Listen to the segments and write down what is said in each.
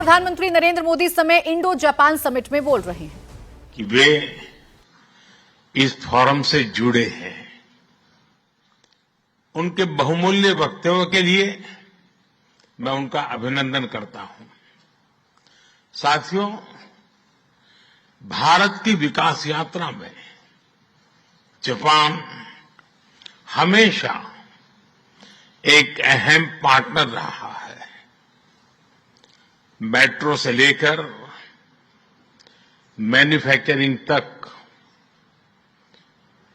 प्रधानमंत्री नरेंद्र मोदी समय Indo Japan summit में बोल रहे हैं कि वे इस फोरम से जुड़े हैं। उनके बहुमूल्य वक्तव्यों के लिए मैं उनका अभिनंदन करता हूं। साथियों, भारत की विकास यात्रा में जापान हमेशा एक अहम पार्टनर रहा है। मेट्रो से लेकर मैन्युफैक्चरिंग तक,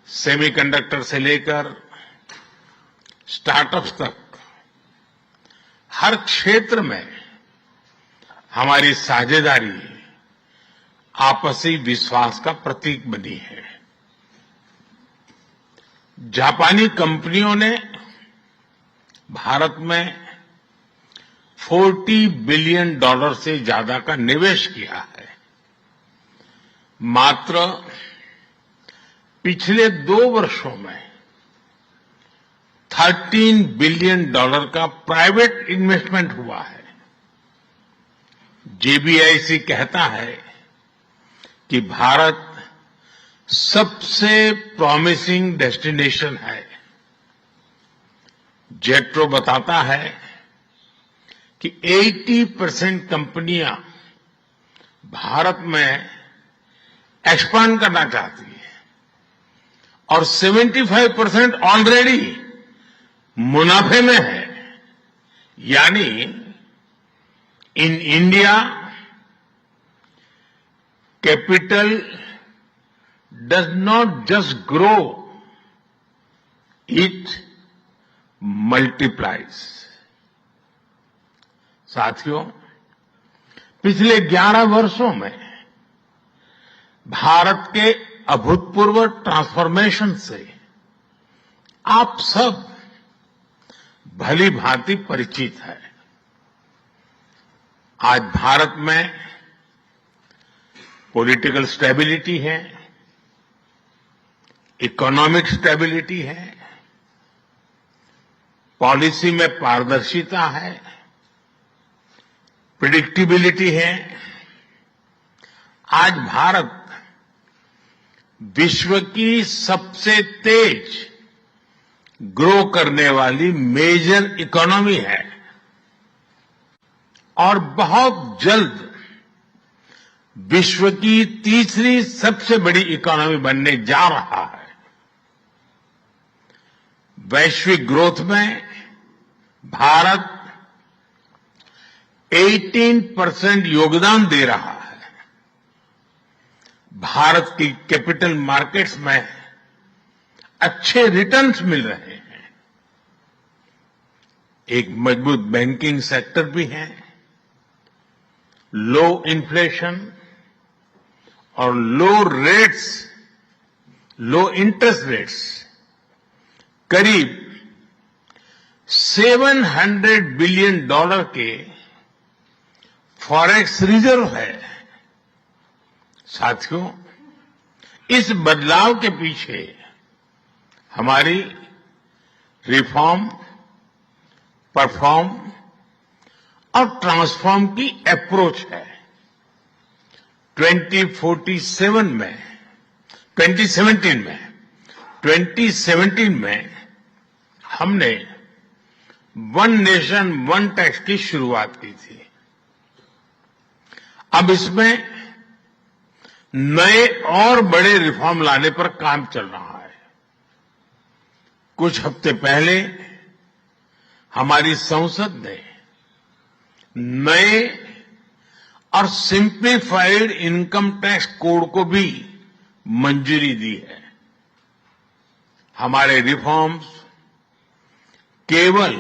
सेमीकंडक्टर से लेकर स्टार्टअप्स तक, हर क्षेत्र में हमारी साझेदारी आपसी विश्वास का प्रतीक बनी है। जापानी कंपनियों ने भारत में $40 बिलियन से ज्यादा का निवेश किया है। मात्र पिछले 2 वर्षों में $13 बिलियन का प्राइवेट इन्वेस्टमेंट हुआ है। जेबीआईसी कहता है कि भारत सबसे प्रॉमिसिंग डेस्टिनेशन है। जेट्रो बताता है कि 80% कंपनियां भारत में एक्सपांड करना चाहती है और 75% ऑलरेडी मुनाफे में है। यानी in India capital does not just grow, it multiplies. साथियों, पिछले 11 वर्षों में भारत के अभूतपूर्व ट्रांसफॉर्मेशन से आप सब भली भांति परिचित है। आज भारत में पॉलिटिकल स्टेबिलिटी है, इकोनॉमिक स्टेबिलिटी है, पॉलिसी में पारदर्शिता है, प्रिडिक्टिबिलिटी है। आज भारत विश्व की सबसे तेज ग्रो करने वाली मेजर इकोनॉमी है और बहुत जल्द विश्व की तीसरी सबसे बड़ी इकोनॉमी बनने जा रहा है। वैश्विक ग्रोथ में भारत 18% योगदान दे रहा है। भारत की कैपिटल मार्केट्स में अच्छे रिटर्न्स मिल रहे हैं। एक मजबूत बैंकिंग सेक्टर भी है। लो इन्फ्लेशन और लो इंटरेस्ट रेट्स, करीब $700 बिलियन के फॉरेक्स रिजर्व है। साथियों, इस बदलाव के पीछे हमारी रिफॉर्म, परफॉर्म और ट्रांसफॉर्म की अप्रोच है। 2017 में हमने वन नेशन वन टैक्स की शुरुआत की थी। अब इसमें नए और बड़े रिफॉर्म लाने पर काम चल रहा है। कुछ हफ्ते पहले हमारी संसद ने नए और सिंप्लीफाइड इनकम टैक्स कोड को भी मंजूरी दी है। हमारे रिफॉर्म्स केवल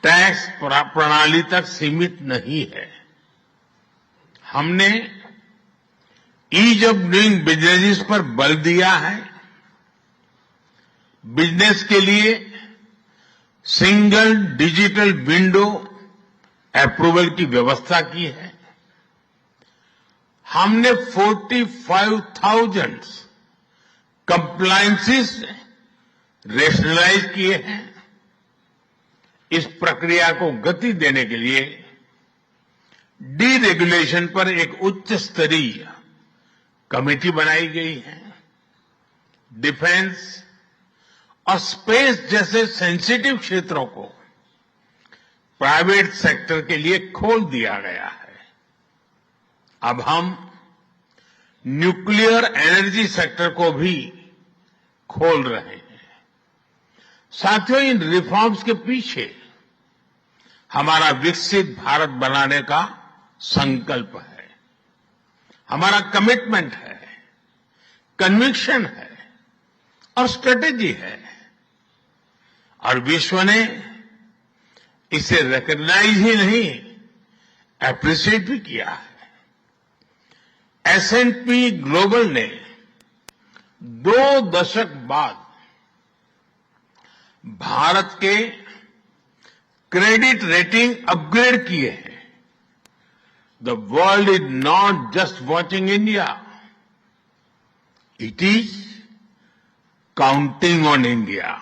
टैक्स प्रणाली तक सीमित नहीं है। हमने ईज ऑफ डूइंग बिजनेस पर बल दिया है। बिजनेस के लिए सिंगल डिजिटल विंडो अप्रूवल की व्यवस्था की है। हमने 45,000 कंप्लायंसेस रेशनलाइज किए हैं। इस प्रक्रिया को गति देने के लिए रेगुलेशन पर एक उच्च स्तरीय कमेटी बनाई गई है। डिफेंस और स्पेस जैसे सेंसिटिव क्षेत्रों को प्राइवेट सेक्टर के लिए खोल दिया गया है। अब हम न्यूक्लियर एनर्जी सेक्टर को भी खोल रहे हैं। साथियों, इन रिफॉर्म्स के पीछे हमारा विकसित भारत बनाने का संकल्प है, हमारा कमिटमेंट है, कन्विक्शन है और स्ट्रेटेजी है। और विश्व ने इसे रिकॉग्नाइज ही नहीं, एप्रिशिएट भी किया है। S&P ग्लोबल ने 2 दशक बाद भारत के क्रेडिट रेटिंग अपग्रेड किए हैं। The world is not just watching India, it is counting on India.